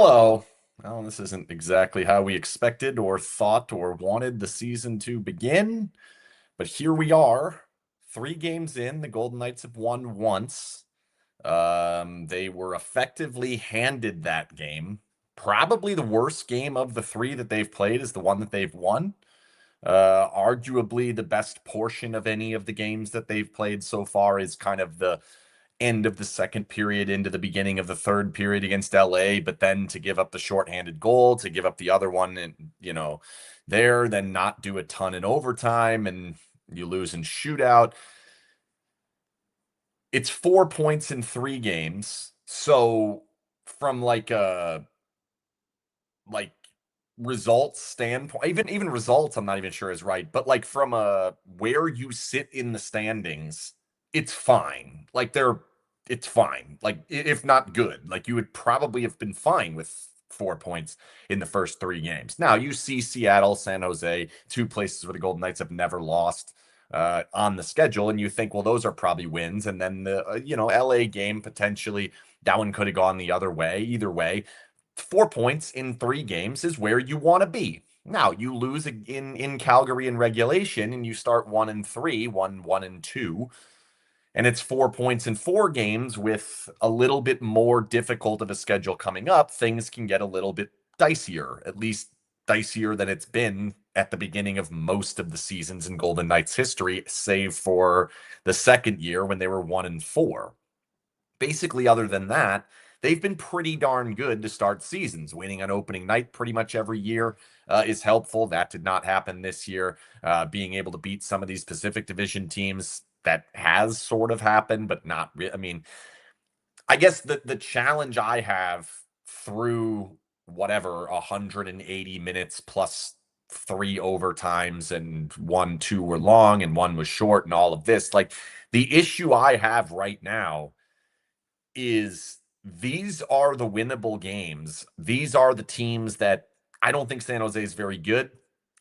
Hello. Well, this isn't exactly how we expected or thought or wanted the season to begin, but here we are. 3 games in, the Golden Knights have won once. They were effectively handed that game. Probably the worst game of the three that they've played is the one that they've won. Arguably the best portion of any of the games that they've played so far is kind of the end of the second period into the beginning of the third period against LA, but then to give up the shorthanded goal, to give up the other one, and then not do a ton in overtime, and you lose in shootout. It's 4 points in 3 games. So from like results standpoint, even results, I'm not even sure is right, but like from a where you sit in the standings, it's fine. It's fine. Like if not good, like you would probably have been fine with 4 points in the first 3 games. Now you see Seattle, San Jose, two places where the Golden Knights have never lost on the schedule, and you think, well, those are probably wins. And then the LA game potentially that one could have gone the other way. Either way, 4 points in 3 games is where you want to be. Now you lose in Calgary in regulation, and you start 1-3, 1-2, and it's 4 points in 4 games with a little bit more difficult of a schedule coming up. Things can get a little bit dicier, at least dicier than it's been at the beginning of most of the seasons in Golden Knights history, save for the second year when they were 1-4. Basically, other than that, they've been pretty darn good to start seasons. Winning on opening night pretty much every year is helpful. That did not happen this year. Being able to beat some of these Pacific Division teams, that has sort of happened, but not really. I mean, I guess the challenge I have through whatever 180 minutes plus 3 overtimes, and 2 were long and 1 was short, and all of this, like the issue I have right now is these are the winnable games. These are the teams that I don't think San Jose is very good.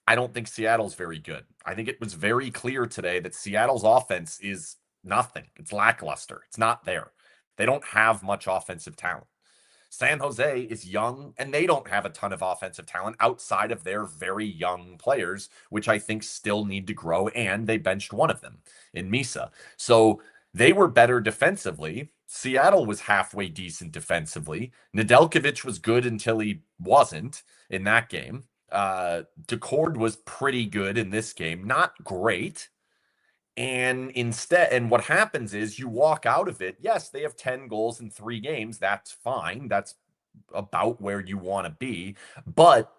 I don't think Seattle's very good. I think it was very clear today that Seattle's offense is nothing. It's lackluster. It's not there. They don't have much offensive talent. San Jose is young, and they don't have a ton of offensive talent outside of their very young players, which I think still need to grow, and they benched one of them in Misa. So they were better defensively. Seattle was halfway decent defensively. Nedeljkovic was good until he wasn't in that game. Decord was pretty good in this game, not great. And what happens is you walk out of it. Yes, they have 10 goals in 3 games. That's fine. That's about where you want to be. But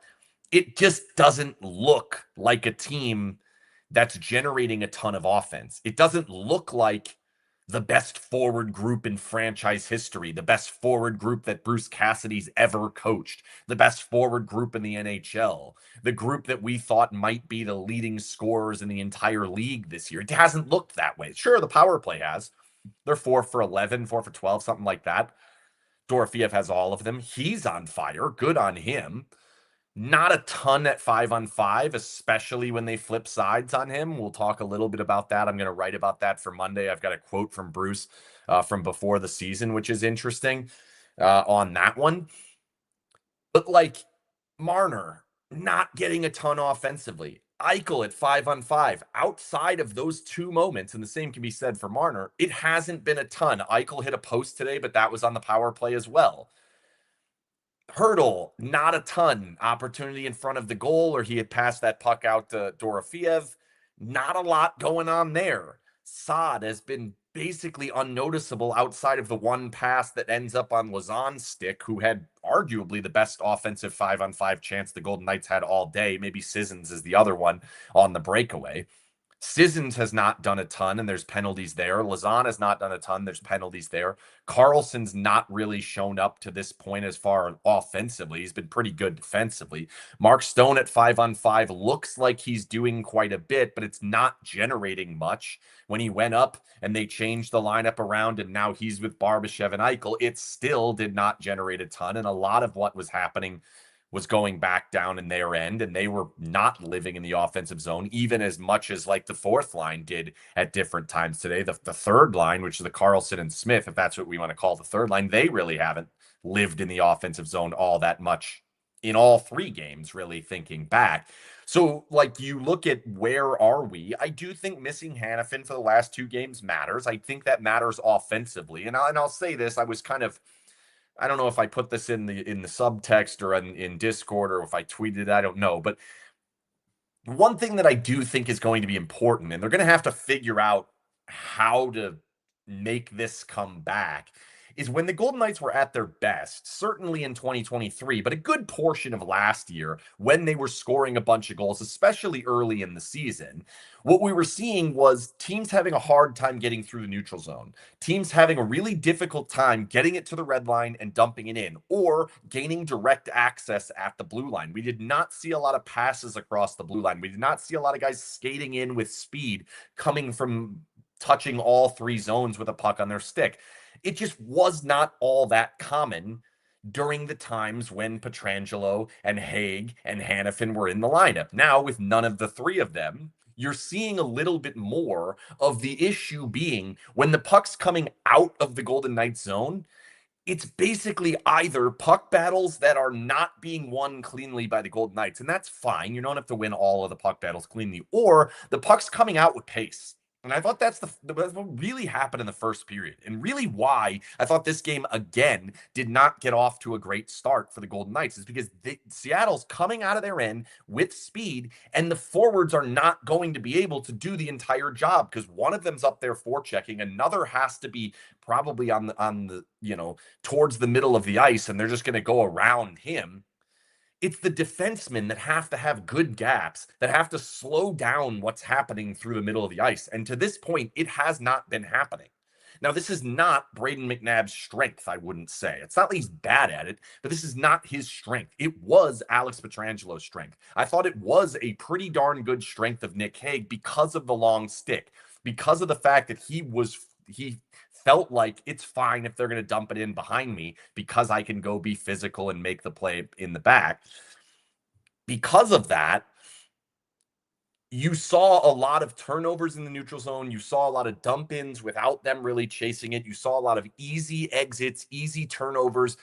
it just doesn't look like a team that's generating a ton of offense. It doesn't look like the best forward group in franchise history, the best forward group that Bruce Cassidy's ever coached, the best forward group in the NHL, the group that we thought might be the leading scorers in the entire league this year. It hasn't looked that way. Sure, the power play has. They're 4 for 11, 4 for 12, something like that. Dorofeev has all of them. He's on fire. Good on him. Not a ton at 5-on-5, especially when they flip sides on him. We'll talk a little bit about that. I'm going to write about that for Monday. I've got a quote from Bruce from before the season, which is interesting on that one. But like Marner not getting a ton offensively. Eichel at 5-on-5. Outside of those 2 moments, and the same can be said for Marner, it hasn't been a ton. Eichel hit a post today, but that was on the power play as well. Hurdle, not a ton. Opportunity in front of the goal, or he had passed that puck out to Dorofeev. Not a lot going on there. Saad has been basically unnoticeable outside of the one pass that ends up on Lauzon's stick, who had arguably the best offensive 5-on-5 chance the Golden Knights had all day. Maybe Sissons is the other one on the breakaway. Sissons has not done a ton, and there's penalties there. Lauzon has not done a ton. There's penalties there. Carlson's not really shown up to this point as far offensively. He's been pretty good defensively. Mark Stone at 5-on-5 looks like he's doing quite a bit, but it's not generating much. When he went up and they changed the lineup around, and now he's with Barbashev and Eichel, it still did not generate a ton. And a lot of what was happening was going back down in their end, and they were not living in the offensive zone, even as much as like the fourth line did at different times today. The third line, which is the Carlson and Smith, if that's what we want to call the third line, they really haven't lived in the offensive zone all that much in all three games, really thinking back. So, like, you look at where are we? I do think missing Hannafin for the last two games matters. I think that matters offensively. And I'll say this, I was kind of, I don't know if I put this in the subtext or in Discord or if I tweeted it, I don't know. But one thing that I do think is going to be important, and they're going to have to figure out how to make this come back, is when the Golden Knights were at their best, certainly in 2023, but a good portion of last year when they were scoring a bunch of goals, especially early in the season, what we were seeing was teams having a hard time getting through the neutral zone, teams having a really difficult time getting it to the red line and dumping it in, or gaining direct access at the blue line. We did not see a lot of passes across the blue line. We did not see a lot of guys skating in with speed, coming from touching all three zones with a puck on their stick. It just was not all that common during the times when Pietrangelo and Haig and Hannafin were in the lineup. Now, with none of the three of them, you're seeing a little bit more of the issue being when the puck's coming out of the Golden Knights zone, it's basically either puck battles that are not being won cleanly by the Golden Knights, and that's fine. You don't have to win all of the puck battles cleanly, or the puck's coming out with pace. And I thought that's what really happened in the first period, and really why I thought this game again did not get off to a great start for the Golden Knights is because Seattle's coming out of their end with speed, and the forwards are not going to be able to do the entire job because one of them's up there forechecking, another has to be probably on the towards the middle of the ice, and they're just going to go around him. It's the defensemen that have to have good gaps, that have to slow down what's happening through the middle of the ice. And to this point, it has not been happening. Now, this is not Braden McNabb's strength, I wouldn't say. It's not that he's bad at it, but this is not his strength. It was Alex Pietrangelo's strength. I thought it was a pretty darn good strength of Nick Hague because of the long stick, because of the fact that he felt like it's fine if they're going to dump it in behind me because I can go be physical and make the play in the back. Because of that, you saw a lot of turnovers in the neutral zone. You saw a lot of dump ins without them really chasing it. You saw a lot of easy exits, easy turnovers,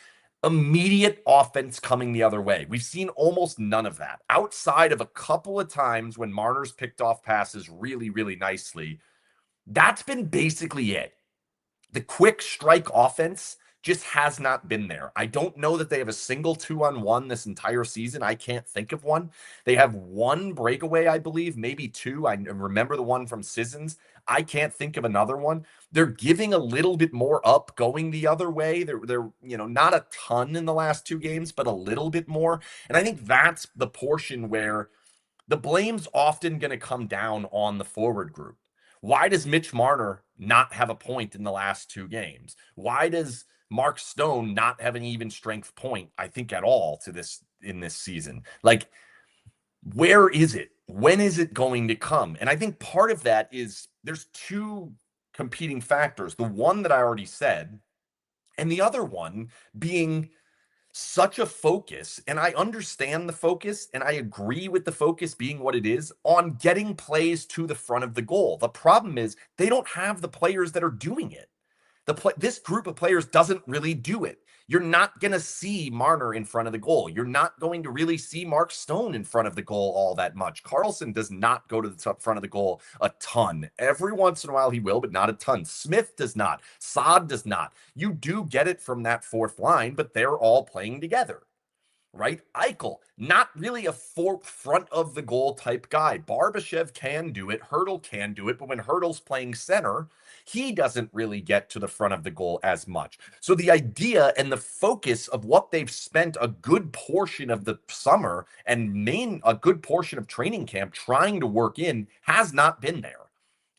immediate offense coming the other way. We've seen almost none of that outside of a couple of times when Marner's picked off passes really, really nicely. That's been basically it. The quick strike offense just has not been there. I don't know that they have a single 2-on-1 this entire season. I can't think of one. They have one breakaway, I believe, maybe two. I remember the one from Sissons. I can't think of another one. They're giving a little bit more up going the other way. They're not a ton in the last two games, but a little bit more. And I think that's the portion where the blame's often going to come down on the forward group. Why does Mitch Marner not have a point in the last two games? Why does Mark Stone not have an even strength point, I think, at all to this in this season? Like, where is it? When is it going to come? And I think part of that is there's two competing factors. The one that I already said, and the other one being such a focus, and I understand the focus, and I agree with the focus being what it is on getting plays to the front of the goal. The problem is they don't have the players that are doing it. This group of players doesn't really do it. You're not going to see Marner in front of the goal. You're not going to really see Mark Stone in front of the goal all that much. Carlson does not go to the front of the goal a ton. Every once in a while he will, but not a ton. Smith does not. Saad does not. You do get it from that fourth line, but they're all playing together. Right? Eichel, not really a front of the goal type guy. Barbashev can do it. Hurdle can do it. But when Hurdle's playing center, he doesn't really get to the front of the goal as much. So the idea and the focus of what they've spent a good portion of the summer and a good portion of training camp trying to work in has not been there.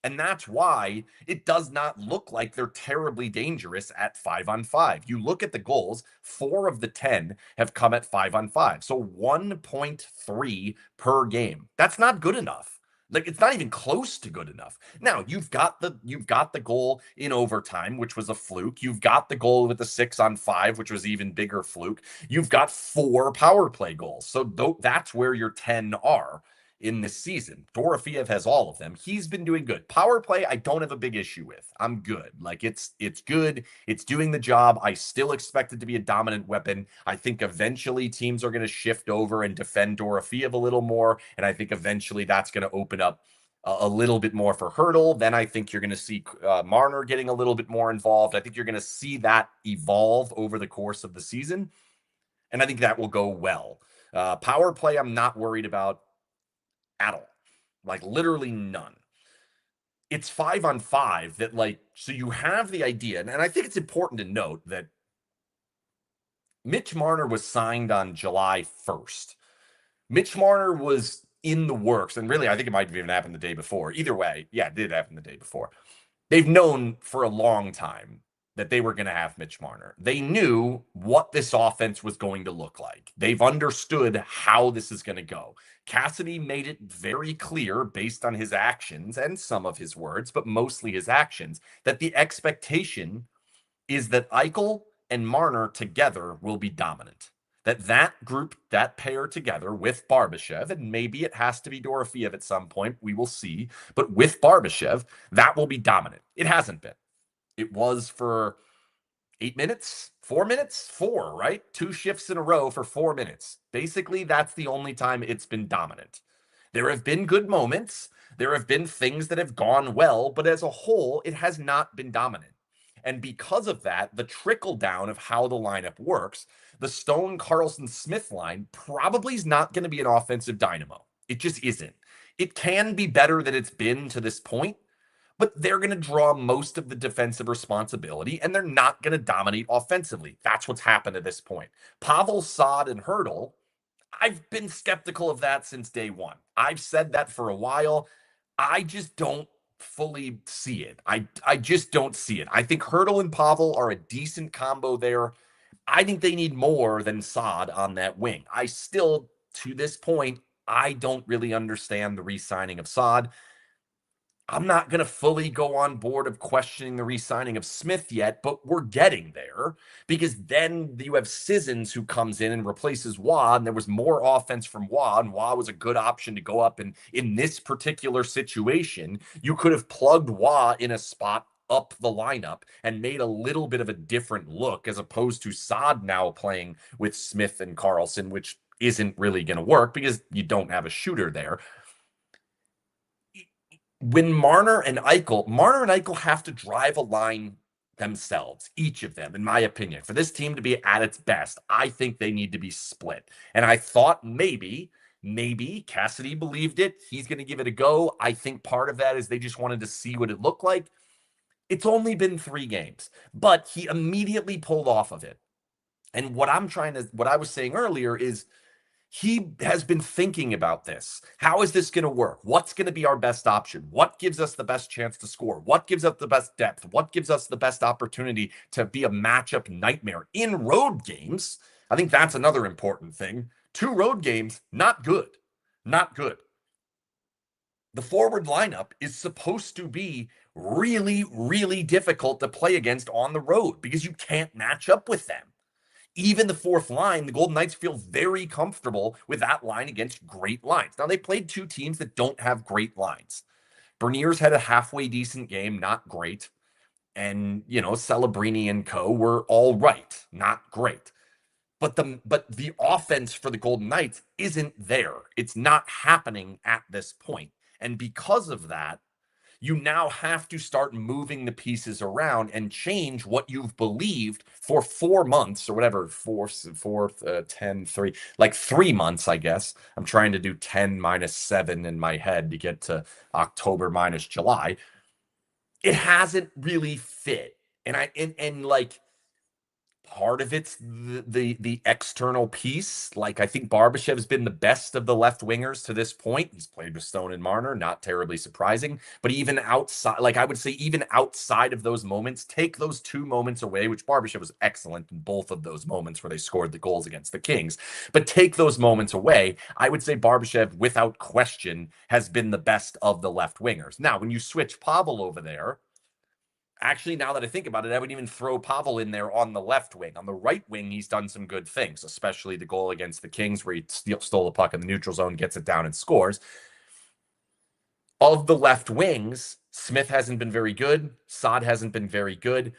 And that's why it does not look like they're terribly dangerous at 5-on-5. You look at the goals, 4 of the 10 have come at 5-on-5. So 1.3 per game. That's not good enough. Like, it's not even close to good enough. Now, you've got the goal in overtime, which was a fluke. You've got the goal with the 6-on-5, which was even bigger fluke. You've got 4 power play goals. So that's where your 10 are. in this season. Dorofeev has all of them. He's been doing good. Power play, I don't have a big issue with. I'm good. Like it's good. It's doing the job. I still expect it to be a dominant weapon. I think eventually teams are going to shift over and defend Dorofeev a little more, and I think eventually that's going to open up a little bit more for Hurdle. Then I think you're going to see Marner getting a little bit more involved. I think you're going to see that evolve over the course of the season, and I think that will go well. Power play, I'm not worried about at all. Like literally none. It's 5-on-5 that like, so you have the idea, and I think it's important to note that Mitch Marner was signed on July 1st. Mitch Marner was in the works, and really, I think it might have even happened the day before. Either way, yeah, it did happen the day before. They've known for a long time that they were going to have Mitch Marner. They knew what this offense was going to look like. They've understood how this is going to go. Cassidy made it very clear based on his actions and some of his words, but mostly his actions, that the expectation is that Eichel and Marner together will be dominant. That group, that pair together with Barbashev, and maybe it has to be Dorofeev at some point, we will see, but with Barbashev, that will be dominant. It hasn't been. It was for 8 minutes, 4 minutes, four, right? 2 shifts in a row for 4 minutes. Basically, that's the only time it's been dominant. There have been good moments. There have been things that have gone well, but as a whole, it has not been dominant. And because of that, the trickle down of how the lineup works, the Stone, Carlson, Smith line probably is not going to be an offensive dynamo. It just isn't. It can be better than it's been to this point, but they're going to draw most of the defensive responsibility and they're not going to dominate offensively. That's what's happened at this point. Pavel, Saad, and Hurdle, I've been skeptical of that since day one. I've said that for a while. I just don't fully see it. I just don't see it. I think Hurdle and Pavel are a decent combo there. I think they need more than Saad on that wing. I still, to this point, I don't really understand the re-signing of Saad. I'm not going to fully go on board of questioning the re-signing of Smith yet, but we're getting there because then you have Sissons who comes in and replaces Waugh, and there was more offense from Waugh, and Waugh was a good option to go up. And in this particular situation, you could have plugged Waugh in a spot up the lineup and made a little bit of a different look as opposed to Saad now playing with Smith and Carlson, which isn't really going to work because you don't have a shooter there. When Marner and Eichel have to drive a line themselves, each of them, in my opinion. For this team to be at its best, I think they need to be split. And I thought maybe Cassidy believed it. He's going to give it a go. I think part of that is they just wanted to see what it looked like. It's only been 3 games, but he immediately pulled off of it. And what I was saying earlier is he has been thinking about this. How is this going to work? What's going to be our best option? What gives us the best chance to score? What gives us the best depth? What gives us the best opportunity to be a matchup nightmare in road games? I think that's another important thing. 2 road games, not good. Not good. The forward lineup is supposed to be really, really difficult to play against on the road because you can't match up with them. Even the 4th line, the Golden Knights feel very comfortable with that line against great lines. Now, they played 2 teams that don't have great lines. Bernier's had a halfway decent game, not great. And, Celebrini and co were all right, not great. But the offense for the Golden Knights isn't there. It's not happening at this point. And because of that, you now have to start moving the pieces around and change what you've believed for 4 months or whatever, 10, 3, like 3 months, I guess. I'm trying to do 10 minus 7 in my head to get to October minus July. It hasn't really fit. And like, part of it's the external piece. Like, I think Barbashev has been the best of the left wingers to this point. He's played with Stone and Marner, not terribly surprising. But even outside, like I would say, even outside of those moments, take those 2 moments away, which Barbashev was excellent in both of those moments where they scored the goals against the Kings. But take those moments away, I would say Barbashev, without question, has been the best of the left wingers. Now, when you switch Pavel over there, actually, now that I think about it, I would even throw Pavel in there on the left wing. On the right wing, he's done some good things, especially the goal against the Kings where he stole the puck in the neutral zone, gets it down and scores. Of the left wings, Smith hasn't been very good. Saad hasn't been very good.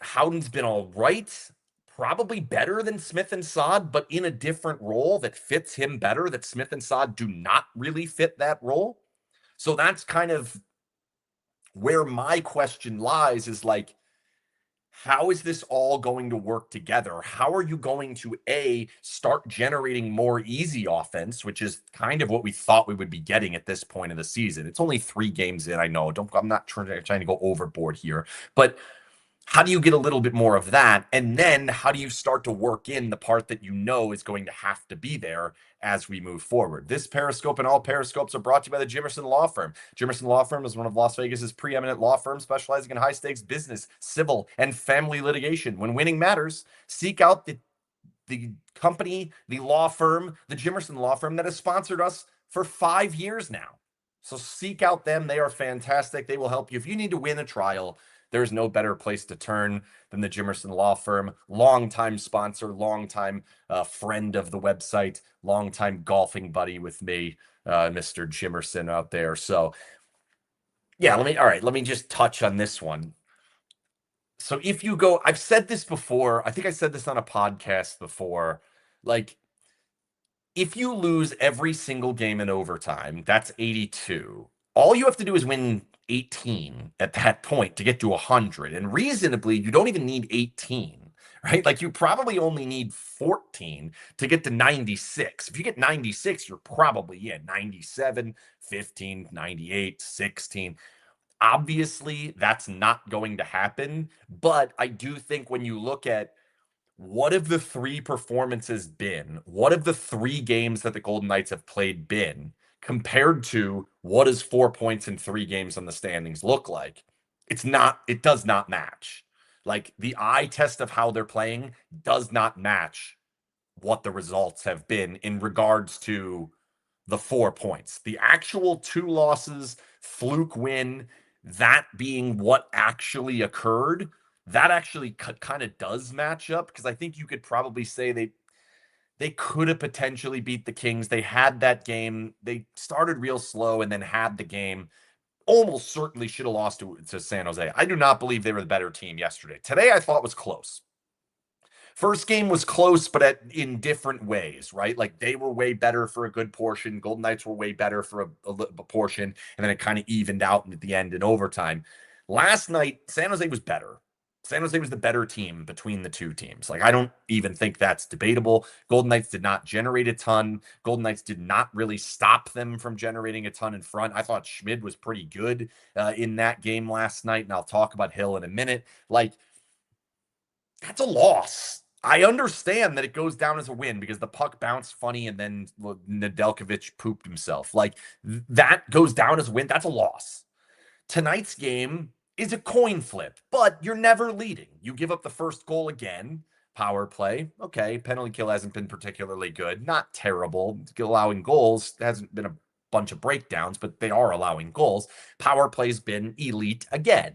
Howden's been all right, probably better than Smith and Saad, but in a different role that fits him better, that Smith and Saad do not really fit that role. So that's kind of where my question lies, is like, how is this all going to work together? How are you going to start generating more easy offense, which is kind of what we thought we would be getting at this point of the season? It's only 3 games in. I know. I'm not trying to go overboard here, but how do you get a little bit more of that? And then how do you start to work in the part that you know is going to have to be there as we move forward? This Periscope and all Periscopes are brought to you by the Jimmerson Law Firm. Jimmerson Law Firm is one of Las Vegas's preeminent law firms specializing in high-stakes business, civil, and family litigation. When winning matters, seek out the company, the law firm, the Jimmerson Law Firm that has sponsored us for 5 years now. So seek out them. They are fantastic. They will help you. If you need to win a trial, there's no better place to turn than the Jimmerson Law Firm. Longtime sponsor, longtime friend of the website, longtime golfing buddy with me, Mr. Jimmerson out there. So yeah, let me just touch on this one. So if you go, I've said this before, I think I said this on a podcast before, like, if you lose every single game in overtime, that's 82. All you have to do is win 18 at that point to get to 100. And reasonably, you don't even need 18, right? Like, you probably only need 14 to get to 96. If you get 96, you're probably 97, 15, 98, 16. Obviously, that's not going to happen. But I do think when you look at what have the 3 performances been? What have the 3 games that the Golden Knights have played been compared to what does 4 points in 3 games on the standings look like? It does not match. Like, the eye test of how they're playing does not match what the results have been in regards to the 4 points. The actual 2 losses, fluke win, that being what actually occurred, that actually kind of does match up, because I think you could probably say they could have potentially beat the Kings. They had that game. They started real slow and then had the game. Almost certainly should have lost to San Jose. I do not believe they were the better team yesterday. Today, I thought was close. First game was close, but in different ways, right? Like, they were way better for a good portion. Golden Knights were way better for a portion, and then it kind of evened out at the end in overtime. Last night, San Jose was better. San Jose was the better team between the 2 teams. Like, I don't even think that's debatable. Golden Knights did not generate a ton. Golden Knights did not really stop them from generating a ton in front. I thought Schmid was pretty good in that game last night, and I'll talk about Hill in a minute. Like, that's a loss. I understand that it goes down as a win because the puck bounced funny and then Nedeljkovic pooped himself. Like, that goes down as a win. That's a loss. Tonight's game is a coin flip, but you're never leading. You give up the first goal again. Power play. Okay. Penalty kill hasn't been particularly good. Not terrible. Allowing goals hasn't been a bunch of breakdowns, but they are allowing goals. Power play's been elite again.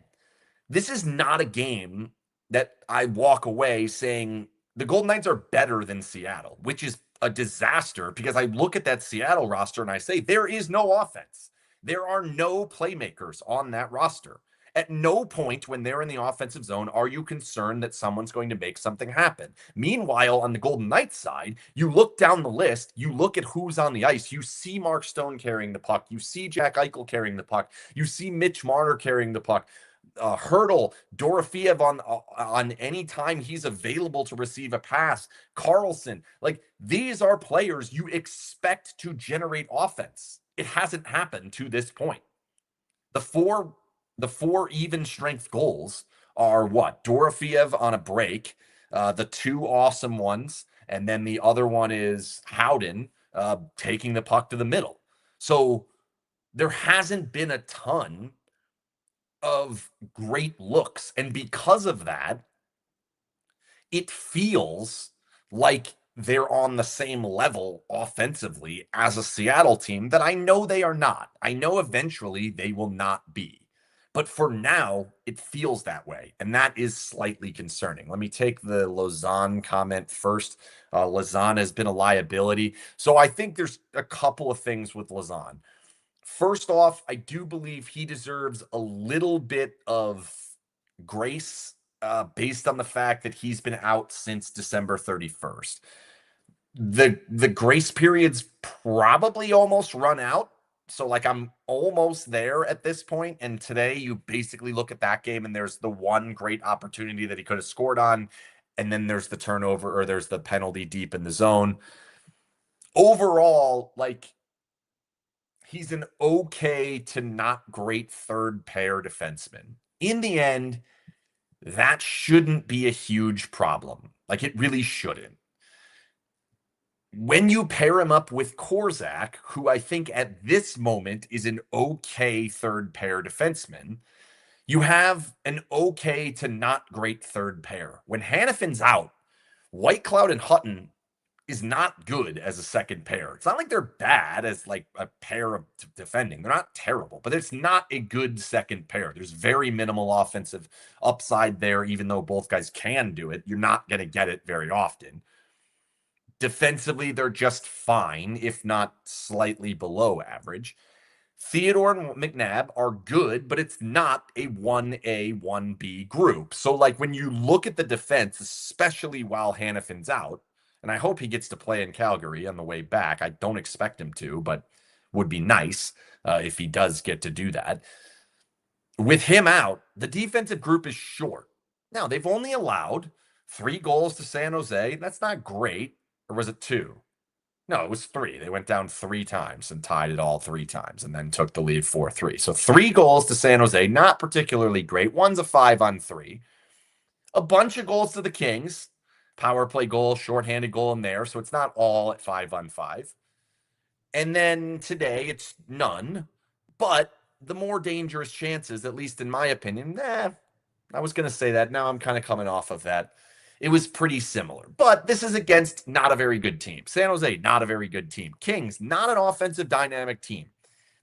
This is not a game that I walk away saying the Golden Knights are better than Seattle, which is a disaster because I look at that Seattle roster and I say there is no offense. There are no playmakers on that roster. At no point when they're in the offensive zone are you concerned that someone's going to make something happen. Meanwhile, on the Golden Knights side, you look down the list, you look at who's on the ice, you see Mark Stone carrying the puck, you see Jack Eichel carrying the puck, you see Mitch Marner carrying the puck. Hurdle, Dorofeev on any time he's available to receive a pass, Carlson. Like, these are players you expect to generate offense. It hasn't happened to this point. The four even strength goals are what? Dorofeev on a break, the 2 awesome ones, and then the other one is Howden taking the puck to the middle. So there hasn't been a ton of great looks. And because of that, it feels like they're on the same level offensively as a Seattle team that I know they are not. I know eventually they will not be. But for now, it feels that way. And that is slightly concerning. Let me take the Lausanne comment first. Lausanne has been a liability. So I think there's a couple of things with Lausanne. First off, I do believe he deserves a little bit of grace based on the fact that he's been out since December 31st. The grace period's probably almost run out. So like I'm almost there at this point. And today you basically look at that game and there's the one great opportunity that he could have scored on. And then there's the turnover or there's the penalty deep in the zone. Overall, like he's an okay to not great third pair defenseman. In the end, that shouldn't be a huge problem. Like it really shouldn't. When you pair him up with Korzak, who I think at this moment is an okay third pair defenseman, you have an okay to not great third pair. When Hannafin's out, Whitecloud and Hutton is not good as a second pair. It's not like they're bad as like a pair of defending. They're not terrible, but it's not a good second pair. There's very minimal offensive upside there, even though both guys can do it. You're not going to get it very often. Defensively, they're just fine, if not slightly below average. Theodore and McNabb are good, but it's not a 1A, 1B group. So, like, when you look at the defense, especially while Hannafin's out, and I hope he gets to play in Calgary on the way back. I don't expect him to, but would be nice if he does get to do that. With him out, the defensive group is short. Now, they've only allowed 3 goals to San Jose. That's not great. Or was it 2? No, it was 3. They went down 3 times and tied it all 3 times and then took the lead 4-3. So 3 goals to San Jose, not particularly great. One's a 5-on-3. A bunch of goals to the Kings. Power play goal, shorthanded goal in there. So it's not all at 5-on-5. And then today it's none. But the more dangerous chances, at least in my opinion, I was going to say that. Now I'm kind of coming off of that. It was pretty similar. But this is against not a very good team. San Jose, not a very good team. Kings, not an offensive dynamic team.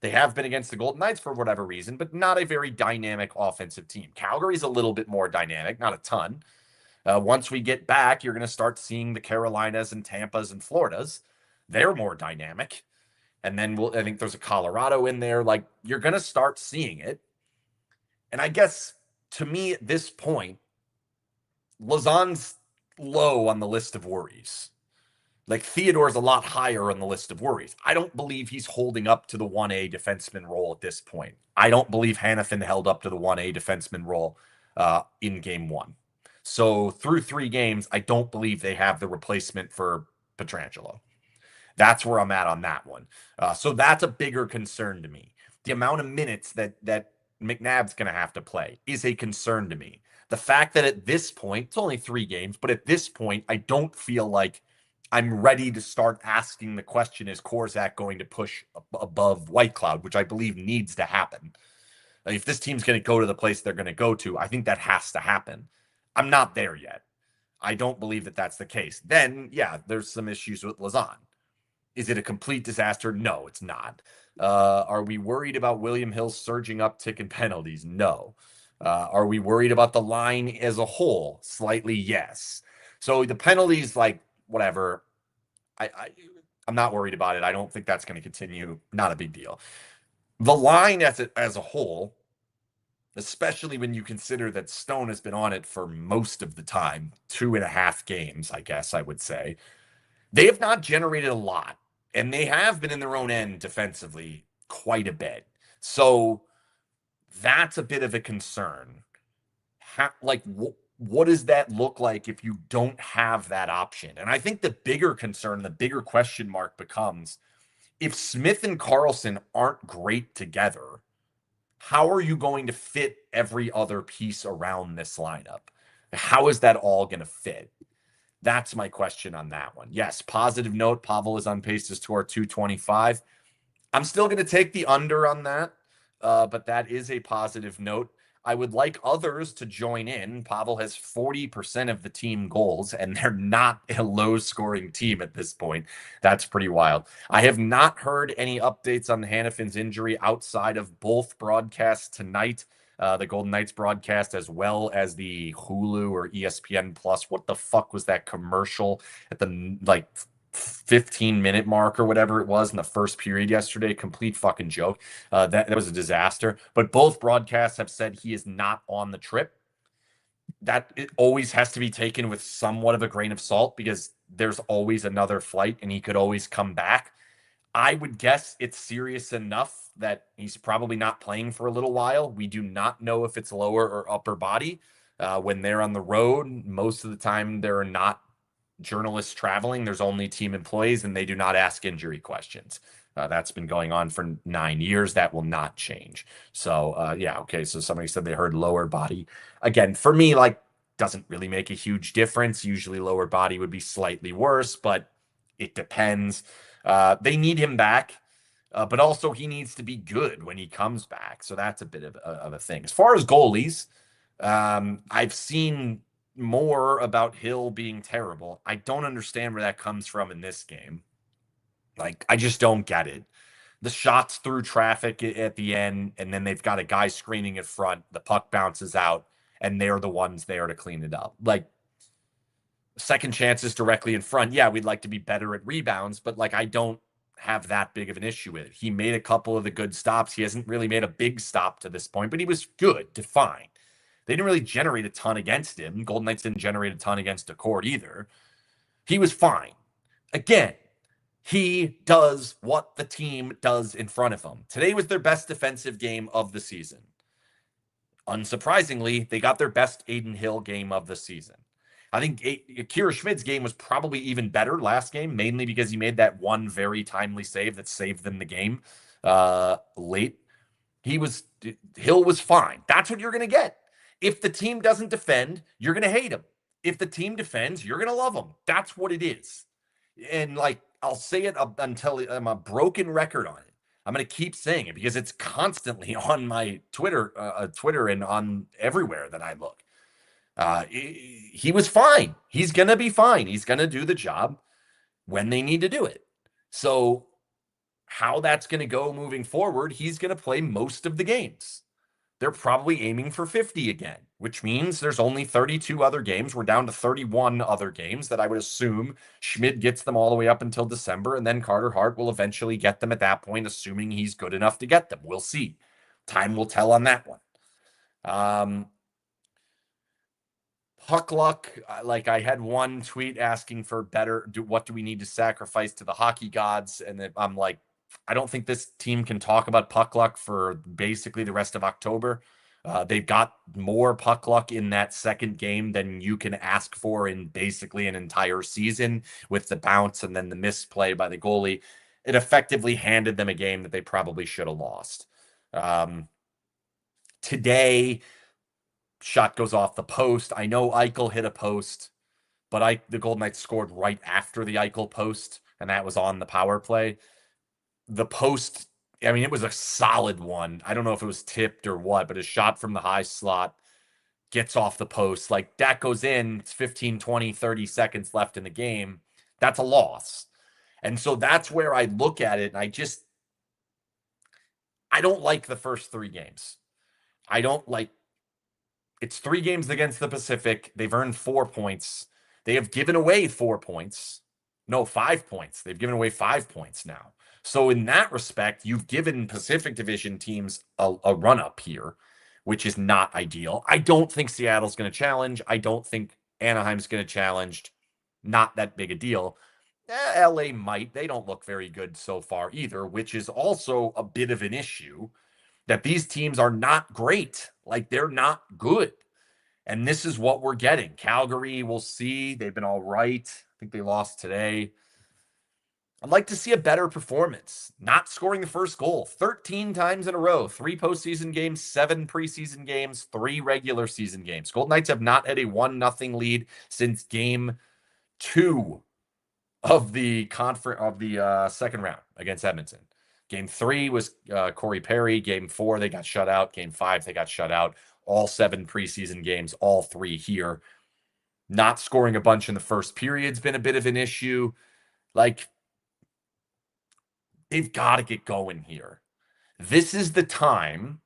They have been against the Golden Knights for whatever reason, but not a very dynamic offensive team. Calgary's a little bit more dynamic, not a ton. Once we get back, you're going to start seeing the Carolinas and Tampas and Floridas. They're more dynamic. And then I think there's a Colorado in there. Like, you're going to start seeing it. And I guess to me at this point, Lauzon's low on the list of worries. Like Theodore's a lot higher on the list of worries. I don't believe he's holding up to the 1A defenseman role at this point. I don't believe Hanifin held up to the 1A defenseman role in game 1. So through 3 games, I don't believe they have the replacement for Pietrangelo. That's where I'm at on that one. So that's a bigger concern to me. The amount of minutes that McNabb's going to have to play is a concern to me. The fact that at this point, it's only 3 games, but at this point, I don't feel like I'm ready to start asking the question, is Korzak going to push above Whitecloud, which I believe needs to happen. If this team's going to go to the place they're going to go to, I think that has to happen. I'm not there yet. I don't believe that that's the case. Then, yeah, there's some issues with Lauzon. Is it a complete disaster? No, it's not. Are we worried about William Hill's surging uptick in penalties? No. Are we worried about the line as a whole? Slightly, yes. So the penalties, like, whatever, I'm not worried about it. I don't think that's going to continue. Not a big deal. The line as a whole, especially when you consider that Stone has been on it for most of the time, 2.5 games, I guess I would say, they have not generated a lot. And they have been in their own end defensively quite a bit. So that's a bit of a concern. What does that look like if you don't have that option? And I think the bigger concern, the bigger question mark becomes, if Smith and Carlson aren't great together, how are you going to fit every other piece around this lineup? How is that all going to fit? That's my question on that one. Yes, positive note. Pavel is on pace to score 225. I'm still going to take the under on that, but that is a positive note. I would like others to join in. Pavel has 40% of the team goals, and they're not a low-scoring team at this point. That's pretty wild. I have not heard any updates on Hannafin's injury outside of both broadcasts tonight. The Golden Knights broadcast, as well as the Hulu or ESPN Plus. What the fuck was that commercial at the 15-minute mark or whatever it was in the first period yesterday. Complete fucking joke. That was a disaster. But both broadcasts have said he is not on the trip. That it always has to be taken with somewhat of a grain of salt because there's always another flight and he could always come back. I would guess it's serious enough that he's probably not playing for a little while. We do not know if it's lower or upper body. When they're on the road, most of the time there are not journalists traveling. There's only team employees, and they do not ask injury questions. That's been going on for 9 years. That will not change. So, yeah, okay. So somebody said they heard lower body. Again, for me, like, doesn't really make a huge difference. Usually, lower body would be slightly worse, but it depends. They need him back. But also he needs to be good when he comes back. So that's a bit of a thing. As far as goalies, I've seen more about Hill being terrible. I don't understand where that comes from in this game. Like, I just don't get it. The shots through traffic at the end, and then they've got a guy screening in front. The puck bounces out, and they're the ones there to clean it up. Like, second chances directly in front. Yeah, we'd like to be better at rebounds, but like, I don't have that big of an issue with it. He made a couple of the good stops. He hasn't really made a big stop to this point, but he was good to fine. They didn't really generate a ton against him. Golden Knights didn't generate a ton against Accord either. He was fine. Again, he does what the team does in front of him. Today was their best defensive game of the season. Unsurprisingly, they got their best Aiden Hill game of the season. I think Akira Schmid's game was probably even better last game, mainly because he made that one very timely save that saved them the game late. Hill was fine. That's what you're going to get. If the team doesn't defend, you're going to hate him. If the team defends, you're going to love him. That's what it is. And like, I'll say it until I'm a broken record on it. I'm going to keep saying it because it's constantly on my Twitter and on everywhere that I look. He was fine. He's going to be fine. He's going to do the job when they need to do it. So how that's going to go moving forward, he's going to play most of the games. They're probably aiming for 50 again, which means there's only 32 other games. We're down to 31 other games that I would assume Schmid gets them all the way up until December, and then Carter Hart will eventually get them at that point, assuming he's good enough to get them. We'll see. Time will tell on that one. Puck luck, like I had one tweet asking for what do we need to sacrifice to the hockey gods? And I'm like, I don't think this team can talk about puck luck for basically the rest of October. They've got more puck luck in that second game than you can ask for in basically an entire season with the bounce and then the misplay by the goalie. It effectively handed them a game that they probably should have lost. Today, shot goes off the post. I know Eichel hit a post, but the Golden Knights scored right after the Eichel post, and that was on the power play. The post, I mean, it was a solid one. I don't know if it was tipped or what, but a shot from the high slot gets off the post. Like, that goes in, it's 15, 20, 30 seconds left in the game. That's a loss. And so that's where I look at it, and I don't like the first three games. I don't like It's 3 games against the Pacific. They've earned 4 points. They have given away 4 points. No, 5 points. They've given away 5 points now. So in that respect, you've given Pacific Division teams a run up here, which is not ideal. I don't think Seattle's going to challenge. I don't think Anaheim's going to challenge. Not that big a deal. LA might. They don't look very good so far either, which is also a bit of an issue that these teams are not great. Like, they're not good. And this is what we're getting. Calgary, we'll see. They've been all right. I think they lost today. I'd like to see a better performance. Not scoring the first goal 13 times in a row. 3 postseason games, 7 preseason games, 3 regular season games. Golden Knights have not had a 1-0 lead since game 2 of the second round against Edmonton. Game 3 was Corey Perry. Game 4, they got shut out. Game 5, they got shut out. All 7 preseason games, all 3 here. Not scoring a bunch in the first period's been a bit of an issue. Like, they've got to get going here. This is the time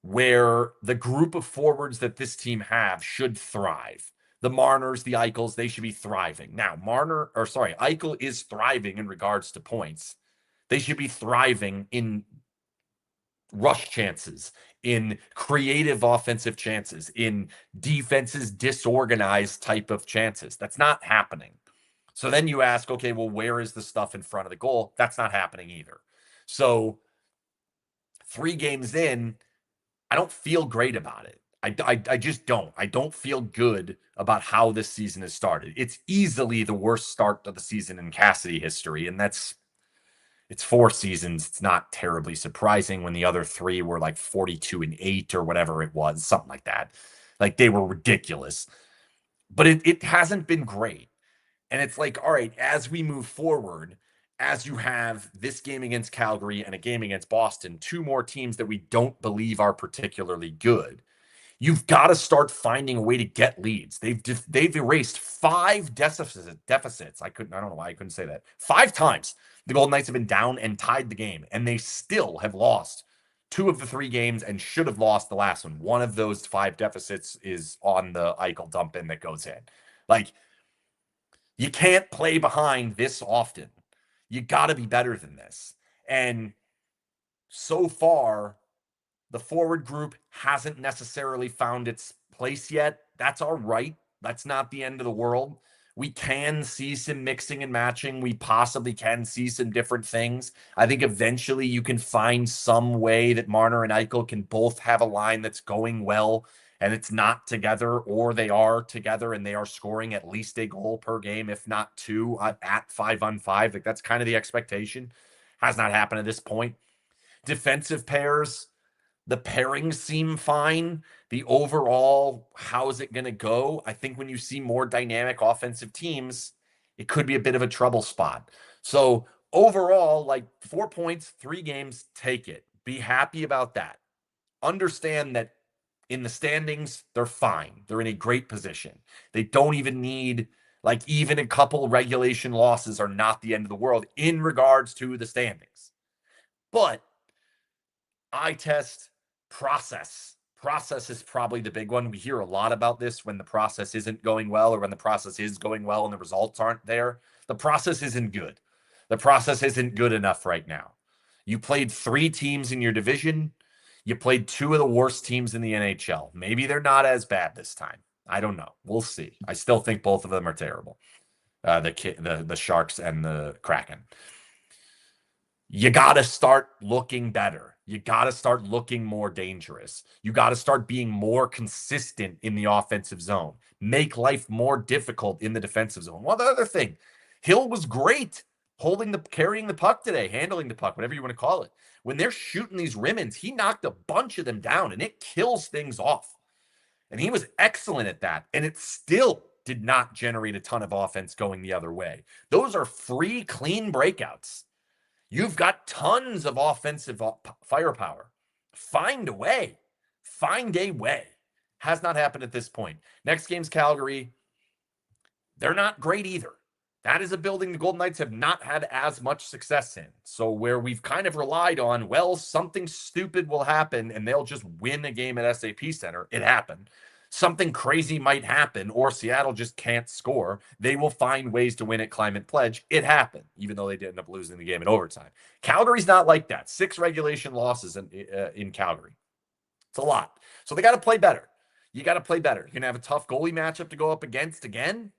where the group of forwards that this team have should thrive. The Marners, the Eichels, they should be thriving. Now, Eichel is thriving in regards to points. They should be thriving in rush chances, in creative offensive chances, in defenses disorganized type of chances. That's not happening. So then you ask, okay, well, where is the stuff in front of the goal? That's not happening either. So 3 games in, I don't feel great about it. I just don't. I don't feel good about how this season has started. It's easily the worst start of the season in Cassidy history, and it's 4 seasons. It's not terribly surprising when the other 3 were like 42-8 or whatever it was, something like that. Like they were ridiculous. But it hasn't been great. And it's like, all right, as we move forward, as you have this game against Calgary and a game against Boston, 2 more teams that we don't believe are particularly good, you've got to start finding a way to get leads. They've erased 5 deficits. I don't know why I couldn't say that. 5 times the Golden Knights have been down and tied the game, and they still have lost 2 of the 3 games and should have lost the last one. One of those 5 deficits is on the Eichel dump in that goes in. Like, you can't play behind this often. You got to be better than this. And so far, the forward group hasn't necessarily found its place yet. That's all right. That's not the end of the world. We can see some mixing and matching. We possibly can see some different things. I think eventually you can find some way that Marner and Eichel can both have a line that's going well and it's not together, or they are together and they are scoring at least a goal per game, if not 2 at 5-on-5. Like that's kind of the expectation. Has not happened at this point. Defensive pairs, the pairings seem fine. The overall, how is it going to go? I think when you see more dynamic offensive teams, it could be a bit of a trouble spot. So overall, like 4 points, 3 games, take it. Be happy about that. Understand that in the standings, they're fine. They're in a great position. They don't even need, like, even a couple regulation losses are not the end of the world in regards to the standings. But eye test, process. Process is probably the big one. We hear a lot about this when the process isn't going well, or when the process is going well and the results aren't there. The process isn't good. The process isn't good enough right now. You played 3 teams in your division. You played 2 of the worst teams in the NHL. Maybe they're not as bad this time. I don't know. We'll see. I still think both of them are terrible. The Sharks and the Kraken. You got to start looking better. You got to start looking more dangerous. You got to start being more consistent in the offensive zone. Make life more difficult in the defensive zone. One other thing, Hill was great carrying the puck today, handling the puck, whatever you want to call it. When they're shooting these rim-ins, he knocked a bunch of them down, and it kills things off. And he was excellent at that, and it still did not generate a ton of offense going the other way. Those are free, clean breakouts. You've got tons of offensive firepower. Find a way. Find a way. Has not happened at this point. Next game's Calgary. They're not great either. That is a building the Golden Knights have not had as much success in. So where we've kind of relied on, well, something stupid will happen and they'll just win a game at SAP Center. It happened. Something crazy might happen, or Seattle just can't score. They will find ways to win at Climate Pledge. It happened, even though they did end up losing the game in overtime. Calgary's not like that. 6 regulation losses in Calgary. It's a lot. So they got to play better. You got to play better. You're going to have a tough goalie matchup to go up against again.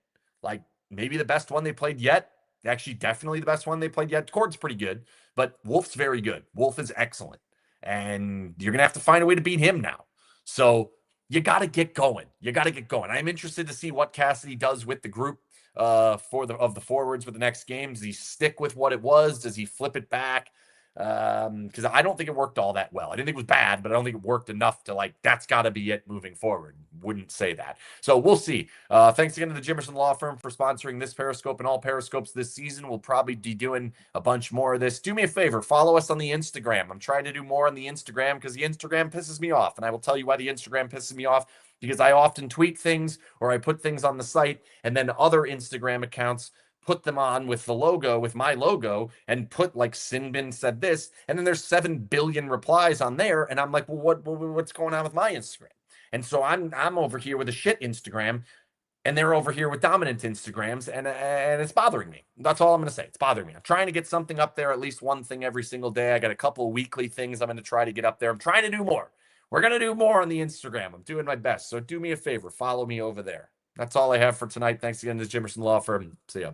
Like maybe the best one they played yet. Actually, definitely the best one they played yet. Cord's pretty good, but Wolf's very good. Wolf is excellent. And you're going to have to find a way to beat him now. So you got to get going. You got to get going. I'm interested to see what Cassidy does with the group of the forwards for the next game. Does he stick with what it was? Does he flip it back? Because I don't think it worked all that well. I didn't think it was bad, but I don't think it worked enough to like, that's got to be it moving forward. Wouldn't say that. So we'll see. Thanks again to the Jimmerson Law Firm for sponsoring this Periscope and all Periscopes this season. We'll probably be doing a bunch more of this. Do me a favor, follow us on the Instagram. I'm trying to do more on the Instagram because the Instagram pisses me off. And I will tell you why the Instagram pisses me off, because I often tweet things or I put things on the site and then other Instagram accounts put them on with the logo, with my logo, and put like SinBin said this, and then there's 7 billion replies on there, and I'm like, well, what's going on with my Instagram? And so I'm over here with a shit Instagram and they're over here with dominant Instagrams, and it's bothering me. That's all I'm going to say. It's bothering me. I'm trying to get something up there, at least one thing every single day. I got a couple of weekly things I'm going to try to get up there. I'm trying to do more. We're going to do more on the Instagram. I'm doing my best. So do me a favor. Follow me over there. That's all I have for tonight. Thanks again to Jimmerson Law Firm. See ya.